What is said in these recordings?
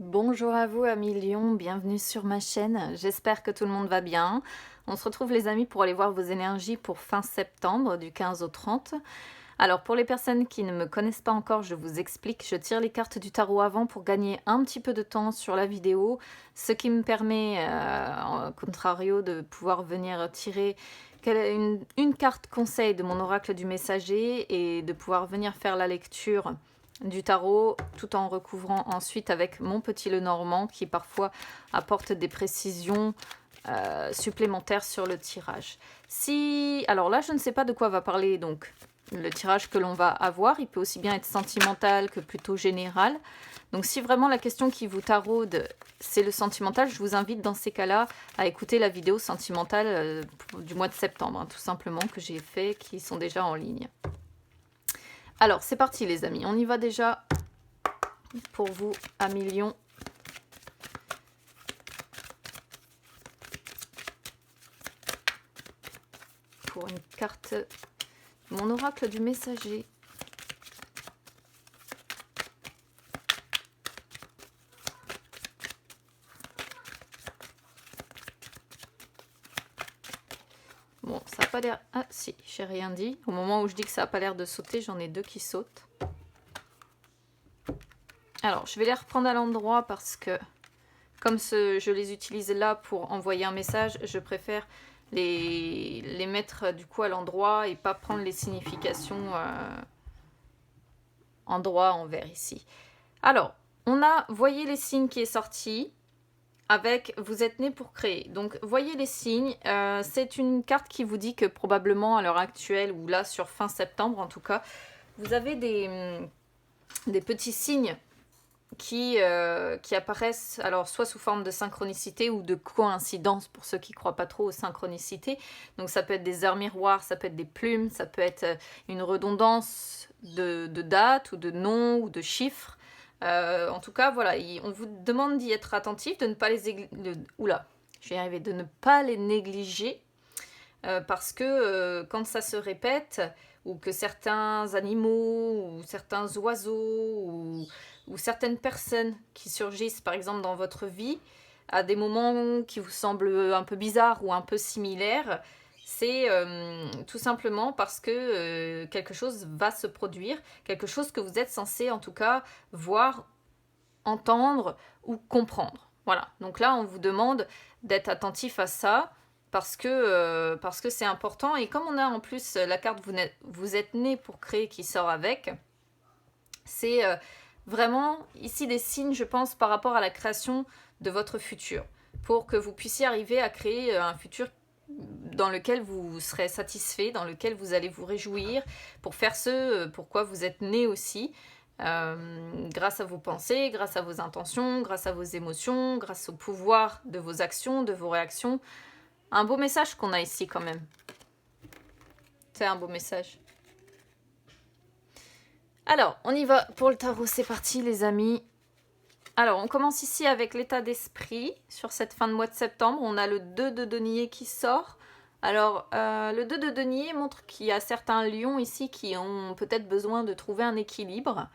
Bonjour à vous amis Lion, bienvenue sur ma chaîne, j'espère que tout le monde va bien. On se retrouve les amis pour aller voir vos énergies pour fin septembre du 15 au 30. Alors pour les personnes qui ne me connaissent pas encore, je vous explique, je tire les cartes du tarot avant pour gagner un petit peu de temps sur la vidéo, ce qui me permet, en contrario, de pouvoir venir tirer une carte conseil de mon oracle du messager et de pouvoir venir faire la lecture du tarot tout en recouvrant ensuite avec mon petit Lenormand qui parfois apporte des précisions supplémentaires sur le tirage. Alors là je ne sais pas de quoi va parler donc le tirage que l'on va avoir, il peut aussi bien être sentimental que plutôt général. Donc si vraiment la question qui vous taraude c'est le sentimental, je vous invite dans ces cas-là à écouter la vidéo sentimentale du mois de septembre, hein, tout simplement, que j'ai fait, qui sont déjà en ligne. Alors, c'est parti les amis, on y va déjà pour vous à millions. Pour une carte, mon oracle du messager. Bon, ça n'a pas l'air... Ah si, j'ai rien dit. Au moment où je dis que ça n'a pas l'air de sauter, j'en ai deux qui sautent. Alors, je vais les reprendre à l'endroit parce que, comme je les utilise là pour envoyer un message, je préfère les mettre du coup à l'endroit et pas prendre les significations endroit envers ici. Alors, on a voyez les signes qui est sorti avec vous êtes né pour créer. Donc, voyez les signes. C'est une carte qui vous dit que probablement à l'heure actuelle ou là sur fin septembre en tout cas, vous avez des petits signes qui apparaissent alors soit sous forme de synchronicité ou de coïncidence pour ceux qui ne croient pas trop aux synchronicités. Donc ça peut être des heures miroirs, ça peut être des plumes, ça peut être une redondance de date ou de nom ou de chiffres. En tout cas, voilà, on vous demande d'y être attentif, de ne pas de ne pas les négliger. Parce que quand ça se répète, ou que certains animaux, ou certains oiseaux, ou certaines personnes qui surgissent par exemple dans votre vie, à des moments qui vous semblent un peu bizarres ou un peu similaires, c'est tout simplement parce que quelque chose va se produire, quelque chose que vous êtes censé en tout cas voir, entendre ou comprendre. Voilà, donc là on vous demande d'être attentif à ça, parce que c'est important. Et comme on a en plus la carte vous êtes né pour créer qui sort avec, c'est vraiment ici des signes, je pense, par rapport à la création de votre futur, pour que vous puissiez arriver à créer un futur dans lequel vous serez satisfait, dans lequel vous allez vous réjouir, pour faire ce pourquoi vous êtes né aussi, grâce à vos pensées, grâce à vos intentions, grâce à vos émotions, grâce au pouvoir de vos actions, de vos réactions. Un beau message qu'on a ici quand même. C'est un beau message. Alors, on y va pour le tarot, c'est parti les amis. Alors, on commence ici avec l'état d'esprit. Sur cette fin de mois de septembre, on a le 2 de denier qui sort. Alors, le 2 de denier montre qu'il y a certains lions ici qui ont peut-être besoin de trouver un équilibre,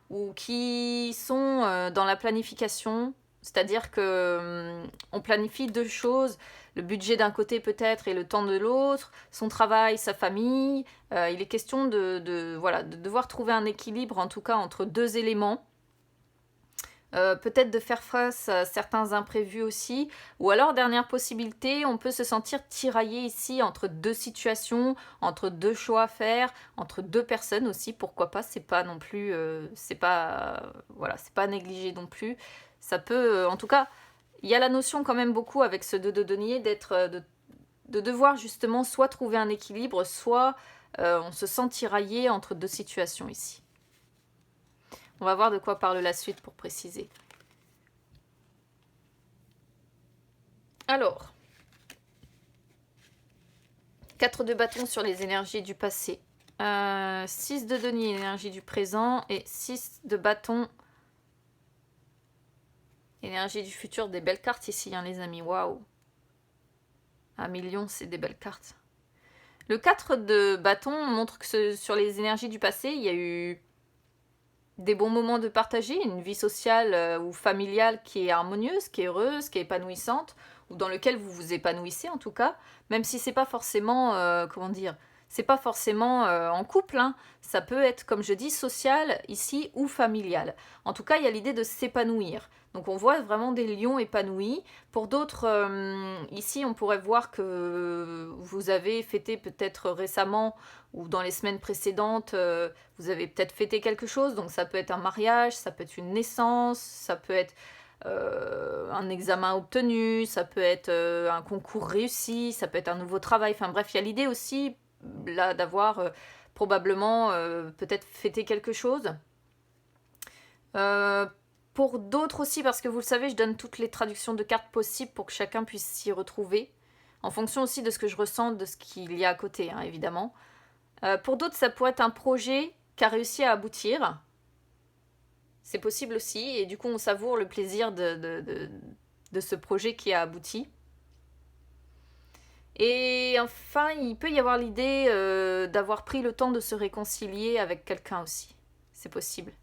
ou qui sont dans la planification. C'est-à-dire que on planifie deux choses, le budget d'un côté peut-être et le temps de l'autre, son travail, sa famille. Il est question de devoir trouver un équilibre, en tout cas entre deux éléments. Peut-être de faire face à certains imprévus aussi, ou alors dernière possibilité, on peut se sentir tiraillé ici entre deux situations, entre deux choix à faire, entre deux personnes aussi, pourquoi pas, c'est pas non plus, c'est pas négligé non plus. Ça peut, en tout cas, il y a la notion quand même beaucoup avec ce 2 de denier de devoir justement soit trouver un équilibre, soit on se sent tiraillé entre deux situations ici. On va voir de quoi parle la suite pour préciser. Alors, 4 de bâton sur les énergies du passé. 6 de denier, énergie du présent. Et 6 de bâton, énergie du futur. Des belles cartes ici, hein, les amis. Waouh! Un million, c'est des belles cartes. Le 4 de bâton montre que sur les énergies du passé, il y a eu des bons moments de partager, une vie sociale ou familiale qui est harmonieuse, qui est heureuse, qui est épanouissante, ou dans lequel vous vous épanouissez en tout cas, même si c'est pas forcément, comment dire, c'est pas forcément en couple, hein. Ça peut être, comme je dis, social ici ou familial. En tout cas, il y a l'idée de s'épanouir. Donc on voit vraiment des lions épanouis. Pour d'autres, ici, on pourrait voir que vous avez fêté peut-être récemment ou dans les semaines précédentes, vous avez peut-être fêté quelque chose. Donc ça peut être un mariage, ça peut être une naissance, ça peut être un examen obtenu, ça peut être un concours réussi, ça peut être un nouveau travail. Enfin bref, il y a l'idée aussi là d'avoir probablement peut-être fêté quelque chose. Pour d'autres aussi, parce que vous le savez, je donne toutes les traductions de cartes possibles pour que chacun puisse s'y retrouver, en fonction aussi de ce que je ressens, de ce qu'il y a à côté, hein, évidemment. Pour d'autres, ça pourrait être un projet qui a réussi à aboutir. C'est possible aussi, et du coup, on savoure le plaisir de ce projet qui a abouti. Et enfin, il peut y avoir l'idée d'avoir pris le temps de se réconcilier avec quelqu'un aussi. C'est possible.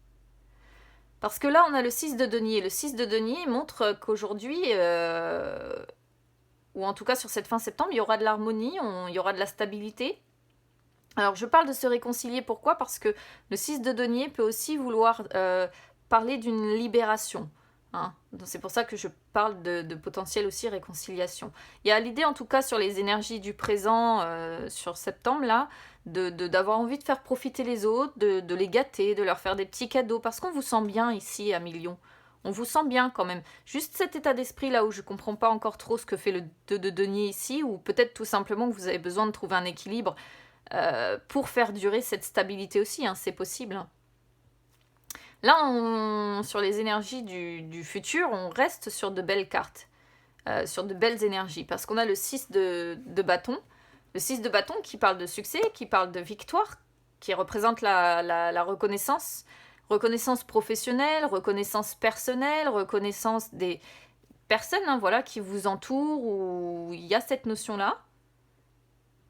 Parce que là, on a le 6 de denier. Le 6 de denier montre qu'aujourd'hui, ou en tout cas sur cette fin septembre, il y aura de l'harmonie, il y aura de la stabilité. Alors, je parle de se réconcilier, pourquoi? Parce que le 6 de denier peut aussi vouloir parler d'une libération. Hein. C'est pour ça que je parle de potentielle aussi réconciliation. Il y a l'idée, en tout cas, sur les énergies du présent, sur septembre, là, d'avoir envie de faire profiter les autres, de les gâter, de leur faire des petits cadeaux, parce qu'on vous sent bien ici à Million. On vous sent bien quand même. Juste cet état d'esprit là où je comprends pas encore trop ce que fait le 2 de denier ici, ou peut-être tout simplement que vous avez besoin de trouver un équilibre pour faire durer cette stabilité aussi, hein, c'est possible. Hein. Là, sur les énergies du futur, on reste sur de belles cartes, sur de belles énergies, parce qu'on a le 6 de bâton, le 6 de bâton qui parle de succès, qui parle de victoire, qui représente la reconnaissance, reconnaissance professionnelle, reconnaissance personnelle, reconnaissance des personnes hein, voilà, qui vous entourent, où il y a cette notion-là.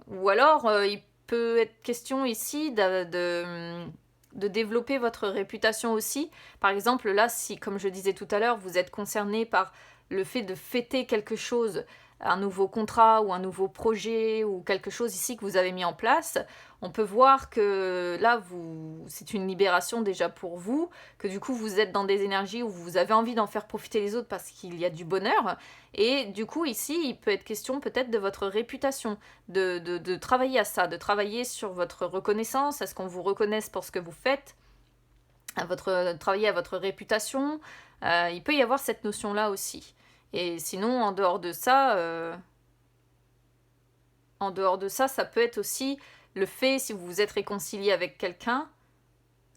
Ou alors, il peut être question ici de développer votre réputation aussi. Par exemple, là, si, comme je disais tout à l'heure, vous êtes concerné par le fait de fêter quelque chose, un nouveau contrat ou un nouveau projet ou quelque chose ici que vous avez mis en place, on peut voir que là, c'est une libération déjà pour vous, que du coup, vous êtes dans des énergies où vous avez envie d'en faire profiter les autres parce qu'il y a du bonheur. Et du coup, ici, il peut être question peut-être de votre réputation, de travailler à ça, de travailler sur votre reconnaissance, à ce qu'on vous reconnaisse pour ce que vous faites, travailler à votre réputation. Il peut y avoir cette notion-là aussi. Et sinon, en dehors de ça, ça peut être aussi le fait, si vous vous êtes réconcilié avec quelqu'un,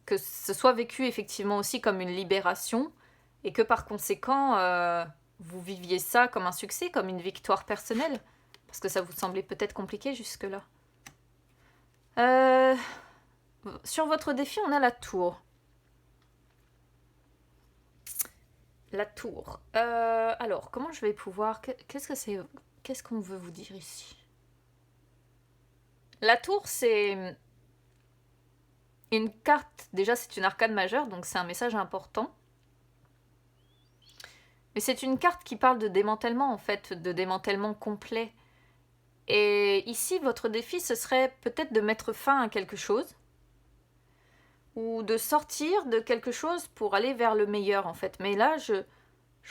que ce soit vécu effectivement aussi comme une libération, et que par conséquent, vous viviez ça comme un succès, comme une victoire personnelle, parce que ça vous semblait peut-être compliqué jusque-là. Sur votre défi, on a la tour. La tour. Alors, comment je vais pouvoir... Qu'est-ce que c'est? Qu'est-ce qu'on veut vous dire ici? La tour, c'est une carte. Déjà, c'est une arcane majeure, donc c'est un message important. Mais c'est une carte qui parle de démantèlement, en fait, de démantèlement complet. Et ici, votre défi, ce serait peut-être de mettre fin à quelque chose. Ou de sortir de quelque chose pour aller vers le meilleur, en fait. Mais là, je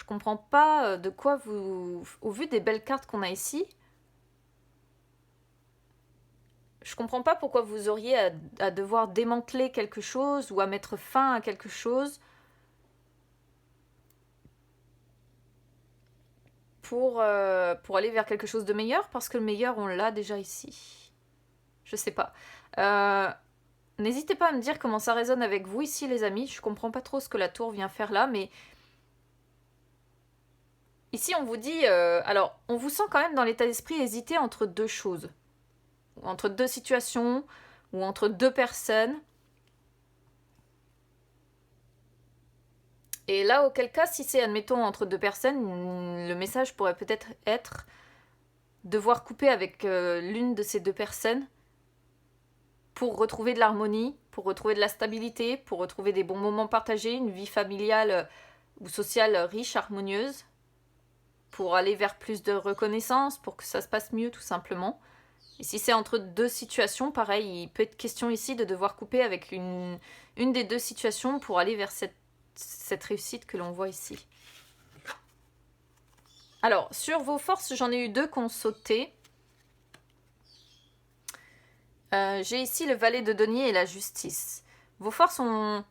comprends pas de quoi vous... Au vu des belles cartes qu'on a ici, je comprends pas pourquoi vous auriez à devoir démanteler quelque chose ou à mettre fin à quelque chose pour aller vers quelque chose de meilleur, parce que le meilleur, on l'a déjà ici. Je sais pas. N'hésitez pas à me dire comment ça résonne avec vous ici, les amis. Je comprends pas trop ce que la tour vient faire là, mais... Ici, on vous dit... alors, on vous sent quand même dans l'état d'esprit hésiter entre deux choses. Ou entre deux situations, ou entre deux personnes. Et là, auquel cas, si c'est, admettons, entre deux personnes, le message pourrait peut-être être devoir couper avec l'une de ces deux personnes pour retrouver de l'harmonie, pour retrouver de la stabilité, pour retrouver des bons moments partagés, une vie familiale ou sociale riche, harmonieuse, pour aller vers plus de reconnaissance, pour que ça se passe mieux tout simplement. Et si c'est entre deux situations, pareil, il peut être question ici de devoir couper avec une des deux situations pour aller vers cette réussite que l'on voit ici. Alors, sur vos forces, j'en ai eu 2 qui ont sauté. J'ai ici le valet de denier et la justice. Vos forces, on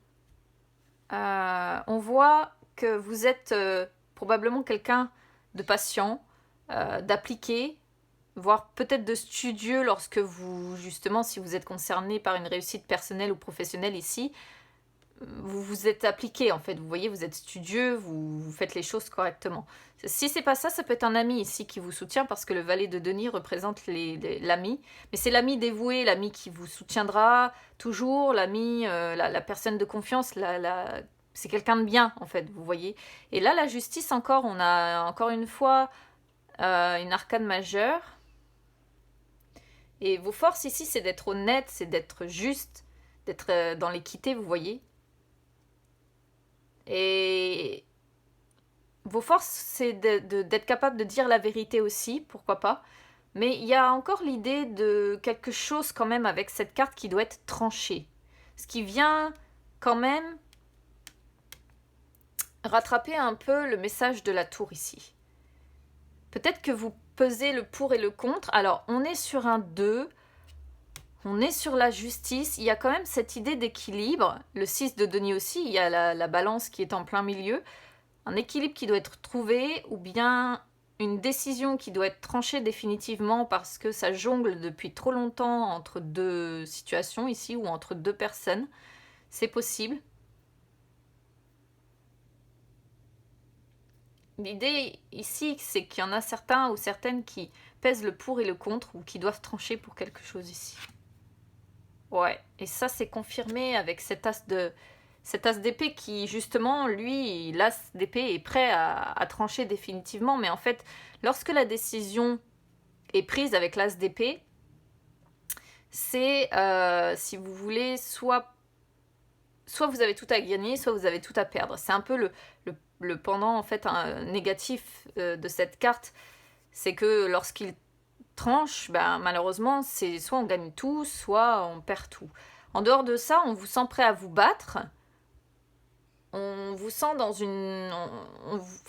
voit que vous êtes probablement quelqu'un de patient, d'appliqué, voire peut-être de studieux lorsque vous, justement, si vous êtes concerné par une réussite personnelle ou professionnelle ici, vous vous êtes appliqué en fait, vous voyez, vous êtes studieux, vous faites les choses correctement. Si c'est pas ça, ça peut être un ami ici qui vous soutient parce que le valet de denier représente l'ami, mais c'est l'ami dévoué, l'ami qui vous soutiendra toujours, l'ami, la personne de confiance, c'est quelqu'un de bien en fait, vous voyez. Et là, la justice encore, on a encore une fois une arcane majeure. Et vos forces ici, c'est d'être honnête, c'est d'être juste, d'être dans l'équité, vous voyez. Et vos forces, c'est d'être capable de dire la vérité aussi, pourquoi pas. Mais il y a encore l'idée de quelque chose quand même avec cette carte qui doit être tranchée. Ce qui vient quand même rattraper un peu le message de la tour ici. Peut-être que vous pesez le pour et le contre. Alors, on est sur un 2. On est sur la justice, il y a quand même cette idée d'équilibre. Le 6 de denier aussi, il y a la balance qui est en plein milieu. Un équilibre qui doit être trouvé ou bien une décision qui doit être tranchée définitivement parce que ça jongle depuis trop longtemps entre deux situations ici ou entre deux personnes. C'est possible. L'idée ici, c'est qu'il y en a certains ou certaines qui pèsent le pour et le contre ou qui doivent trancher pour quelque chose ici. Ouais, et ça c'est confirmé avec cet as d'épée qui justement, lui, l'as d'épée est prêt à trancher définitivement, mais en fait, lorsque la décision est prise avec l'as d'épée, c'est, si vous voulez, soit vous avez tout à gagner, soit vous avez tout à perdre. C'est un peu le pendant, en fait, négatif de cette carte, c'est que lorsqu'il tranche, ben, malheureusement, c'est soit on gagne tout, soit on perd tout. En dehors de ça, on vous sent prêt à vous battre. On vous sent dans une...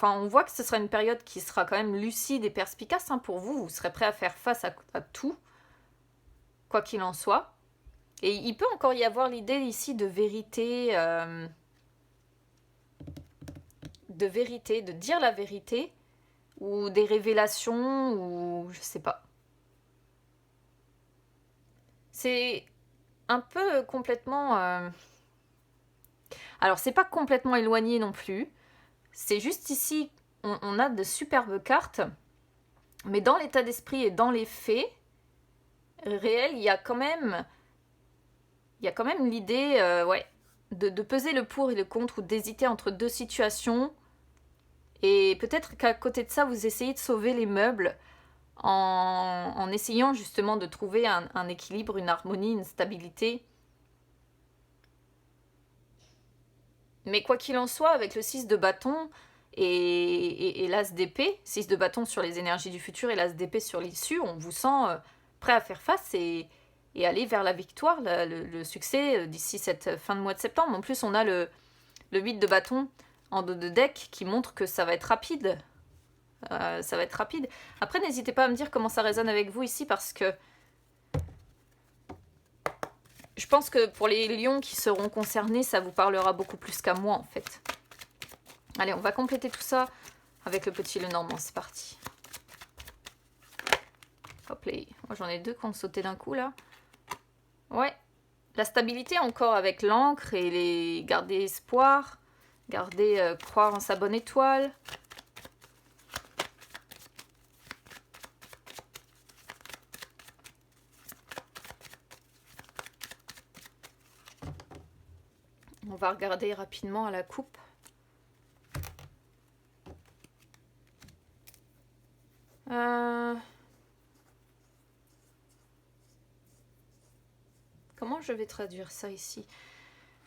on voit que ce sera une période qui sera quand même lucide et perspicace pour vous. Vous serez prêt à faire face à tout, quoi qu'il en soit. Et il peut encore y avoir l'idée ici de vérité, de dire la vérité, ou des révélations, ou je sais pas. C'est un peu complètement... Alors, c'est pas complètement éloigné non plus. C'est juste ici, on a de superbes cartes. Mais dans l'état d'esprit et dans les faits réels, il y a quand même l'idée de peser le pour et le contre ou d'hésiter entre deux situations. Et peut-être qu'à côté de ça, vous essayez de sauver les meubles en essayant justement de trouver un équilibre, une harmonie, une stabilité. Mais quoi qu'il en soit, avec le 6 de bâton et l'as d'épée, 6 de bâton sur les énergies du futur et l'as d'épée sur l'issue, on vous sent prêt à faire face et aller vers la victoire, le succès d'ici cette fin de mois de septembre. En plus, on a le 8 de bâton en dos de deck qui montre que ça va être rapide. Ça va être rapide. Après, n'hésitez pas à me dire comment ça résonne avec vous ici parce que je pense que pour les lions qui seront concernés, ça vous parlera beaucoup plus qu'à moi en fait. Allez, on va compléter tout ça avec le petit Lenormand, c'est parti. Hop là, moi j'en ai 2 qui ont sauté d'un coup là. Ouais, la stabilité encore avec l'encre et les garder espoir, garder croire en sa bonne étoile. On va regarder rapidement à la coupe. Comment je vais traduire ça ici?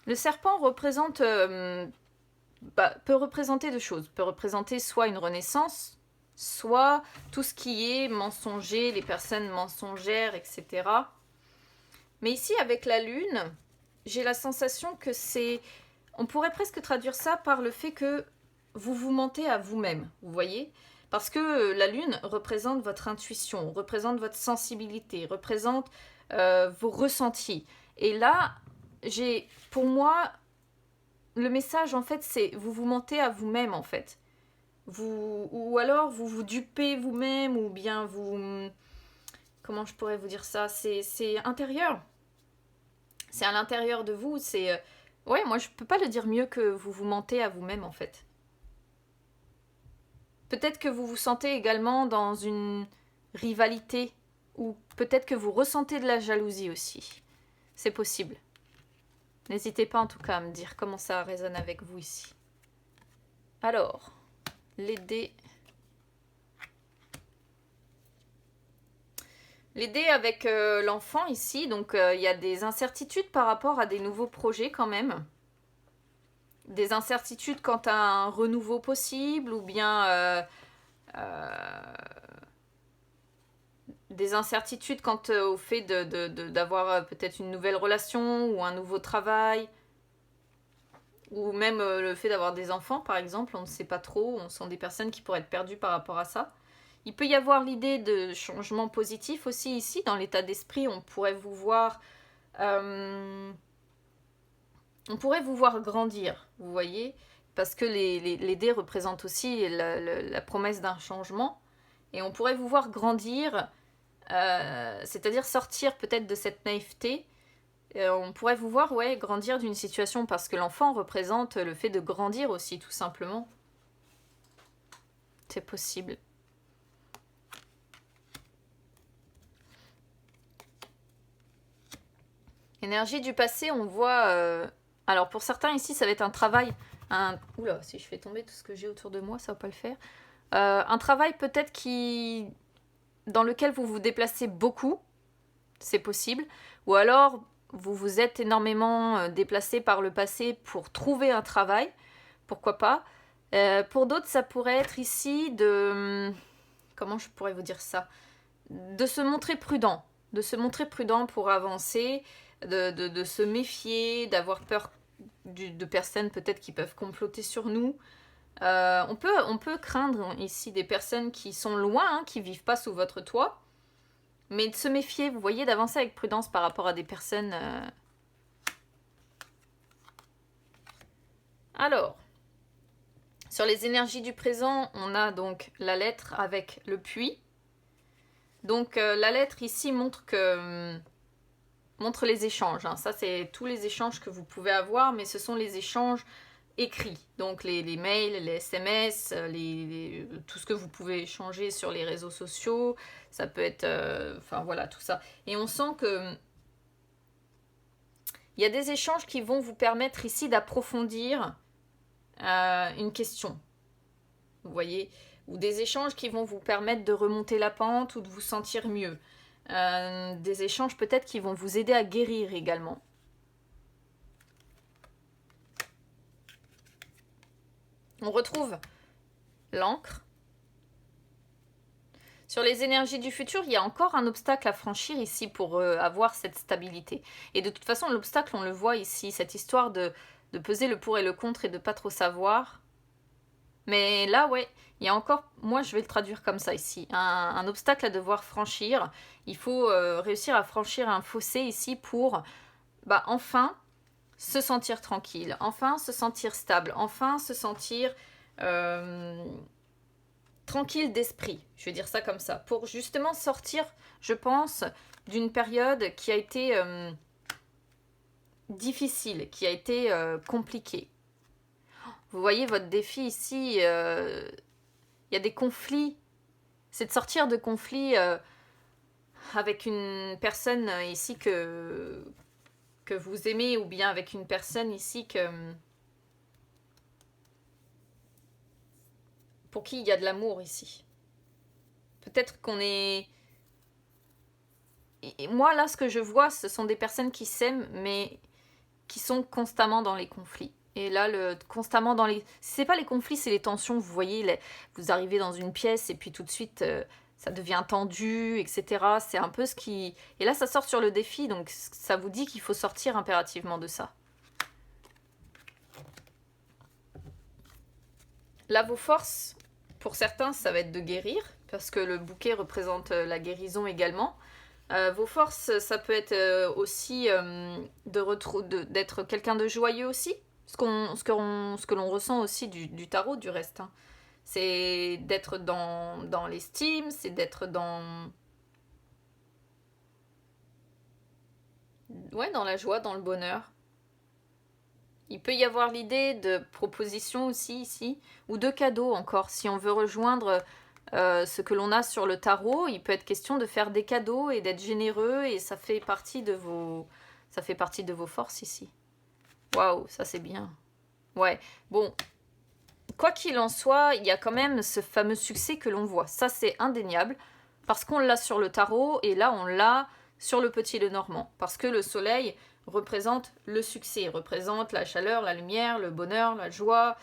Le serpent représente, peut représenter deux choses. Peut représenter soit une renaissance, soit tout ce qui est mensonger, les personnes mensongères, etc. Mais ici, avec la lune, j'ai la sensation que c'est... On pourrait presque traduire ça par le fait que vous vous mentez à vous-même, vous voyez? Parce que la lune représente votre intuition, représente votre sensibilité, représente vos ressentis. Et là, pour moi, le message, en fait, c'est vous vous mentez à vous-même, en fait. Ou alors, vous vous dupez vous-même, ou bien vous... Comment je pourrais vous dire ça? C'est intérieur. C'est à l'intérieur de vous, c'est... Ouais, moi, je peux pas le dire mieux que vous vous mentez à vous-même, en fait. Peut-être que vous vous sentez également dans une rivalité, ou peut-être que vous ressentez de la jalousie aussi. C'est possible. N'hésitez pas en tout cas à me dire comment ça résonne avec vous ici. Alors, les dés. Les dés avec l'enfant ici, donc il y a des incertitudes par rapport à des nouveaux projets quand même. Des incertitudes quant à un renouveau possible ou bien des incertitudes quant au fait d'avoir peut-être une nouvelle relation ou un nouveau travail. Ou même le fait d'avoir des enfants, par exemple, on ne sait pas trop, on sent des personnes qui pourraient être perdues par rapport à ça. Il peut y avoir l'idée de changement positif aussi ici, dans l'état d'esprit, on pourrait vous voir grandir, vous voyez, parce que les dés représentent aussi la promesse d'un changement, et on pourrait vous voir grandir, c'est-à-dire sortir peut-être de cette naïveté. On pourrait vous voir grandir d'une situation, parce que l'enfant représente le fait de grandir aussi, tout simplement. C'est possible. Énergie du passé, on voit... Alors pour certains ici, ça va être un travail. Oula, si je fais tomber tout ce que j'ai autour de moi, ça va pas le faire. Un travail peut-être dans lequel vous vous déplacez beaucoup. C'est possible. Ou alors, vous vous êtes énormément déplacé par le passé pour trouver un travail. Pourquoi pas. Pour d'autres, ça pourrait être ici de... Comment je pourrais vous dire ça? De se montrer prudent. De se montrer prudent pour avancer, de se méfier, d'avoir peur de personnes peut-être qui peuvent comploter sur nous. On peut craindre ici des personnes qui sont loin, qui vivent pas sous votre toit, mais de se méfier, vous voyez, d'avancer avec prudence par rapport à des personnes... Alors, sur les énergies du présent, on a donc la lettre avec le puits. Donc la lettre ici montre les échanges. Hein. Ça, c'est tous les échanges que vous pouvez avoir, mais ce sont les échanges écrits. Donc les mails, les SMS, tout ce que vous pouvez échanger sur les réseaux sociaux. Ça peut être... Enfin voilà, tout ça. Et on sent que... Il y a des échanges qui vont vous permettre ici d'approfondir une question. Vous voyez? Ou des échanges qui vont vous permettre de remonter la pente ou de vous sentir mieux. Des échanges peut-être qui vont vous aider à guérir également. On retrouve l'encre. Sur les énergies du futur, il y a encore un obstacle à franchir ici pour avoir cette stabilité. Et de toute façon, l'obstacle, on le voit ici, cette histoire de peser le pour et le contre et de pas trop savoir. Mais là, ouais, il y a encore, moi je vais le traduire comme ça ici, un obstacle à devoir franchir. Il faut réussir à franchir un fossé ici pour enfin se sentir tranquille, enfin se sentir stable, enfin se sentir tranquille d'esprit, je vais dire ça comme ça, pour justement sortir, je pense, d'une période qui a été difficile, qui a été compliquée. Vous voyez votre défi ici, il y a des conflits. C'est de sortir de conflits avec une personne ici que vous aimez, ou bien avec une personne ici pour qui il y a de l'amour ici. Peut-être qu'on est... et moi, là, ce que je vois, ce sont des personnes qui s'aiment, mais qui sont constamment dans les conflits. Et là, constamment dans les... Si c'est pas les conflits, c'est les tensions. Vous voyez, vous arrivez dans une pièce et puis tout de suite, ça devient tendu, etc. C'est un peu ce qui... Et là, ça sort sur le défi, donc ça vous dit qu'il faut sortir impérativement de ça. Là, vos forces, pour certains, ça va être de guérir, parce que le bouquet représente la guérison également. Vos forces, ça peut être aussi d'être quelqu'un de joyeux aussi, ce que l'on ressent aussi du tarot du reste. Hein. C'est d'être dans l'estime, c'est d'être dans la joie, dans le bonheur. Il peut y avoir l'idée de propositions aussi ici, ou de cadeaux encore. Si on veut rejoindre ce que l'on a sur le tarot, il peut être question de faire des cadeaux et d'être généreux, et ça fait partie de vos forces ici. Waouh, ça c'est bien. Ouais, bon, quoi qu'il en soit, il y a quand même ce fameux succès que l'on voit. Ça c'est indéniable, parce qu'on l'a sur le tarot, et là on l'a sur le petit Lenormand, parce que le soleil représente le succès, représente la chaleur, la lumière, le bonheur, la joie,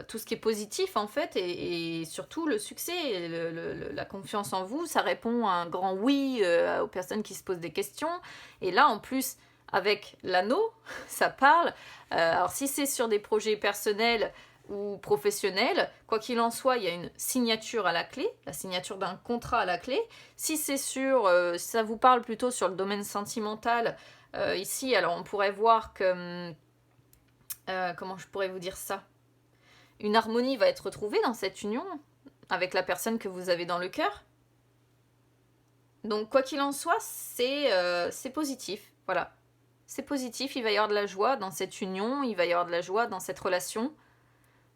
tout ce qui est positif en fait, et surtout le succès, la confiance en vous, ça répond à un grand oui aux personnes qui se posent des questions. Et là en plus, avec l'anneau, ça parle. Alors si c'est sur des projets personnels ou professionnels, quoi qu'il en soit, il y a une signature à la clé, la signature d'un contrat à la clé. Si c'est si ça vous parle plutôt sur le domaine sentimental, ici, alors on pourrait voir que... comment je pourrais vous dire ça? Une harmonie va être retrouvée dans cette union avec la personne que vous avez dans le cœur. Donc quoi qu'il en soit, c'est positif. Voilà. C'est positif, il va y avoir de la joie dans cette union, il va y avoir de la joie dans cette relation.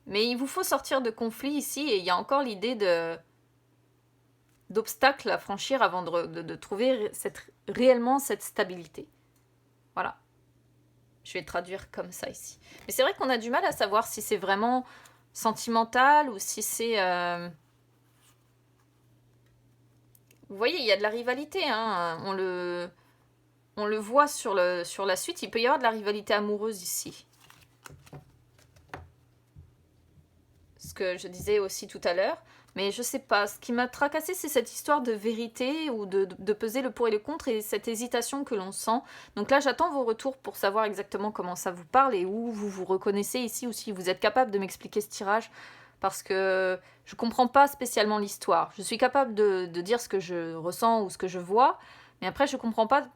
Mais il vous faut sortir de conflits ici, et il y a encore l'idée d'obstacles à franchir avant de trouver réellement cette stabilité. Voilà. Je vais traduire comme ça ici. Mais c'est vrai qu'on a du mal à savoir si c'est vraiment sentimental ou si c'est... Vous voyez, il y a de la rivalité, hein. On le voit sur la suite, il peut y avoir de la rivalité amoureuse ici. Ce que je disais aussi tout à l'heure. Mais je sais pas, ce qui m'a tracassé, c'est cette histoire de vérité ou de peser le pour et le contre et cette hésitation que l'on sent. Donc là, j'attends vos retours pour savoir exactement comment ça vous parle et où vous vous reconnaissez ici ou si vous êtes capable de m'expliquer ce tirage. Parce que je comprends pas spécialement l'histoire. Je suis capable de dire ce que je ressens ou ce que je vois, mais après, je comprends pas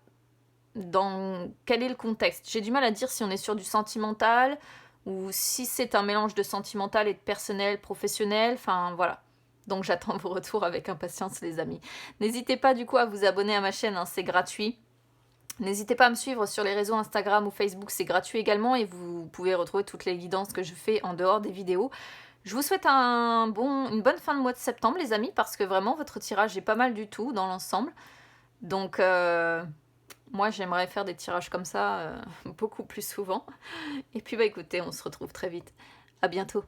dans quel est le contexte. J'ai du mal à dire si on est sur du sentimental ou si c'est un mélange de sentimental et de personnel, professionnel. Enfin, voilà. Donc j'attends vos retours avec impatience les amis. N'hésitez pas du coup à vous abonner à ma chaîne, hein, c'est gratuit. N'hésitez pas à me suivre sur les réseaux Instagram ou Facebook, c'est gratuit également et vous pouvez retrouver toutes les guidances que je fais en dehors des vidéos. Je vous souhaite une bonne fin de mois de septembre les amis, parce que vraiment votre tirage est pas mal du tout dans l'ensemble. Donc moi j'aimerais faire des tirages comme ça beaucoup plus souvent. Et puis bah écoutez, on se retrouve très vite. À bientôt.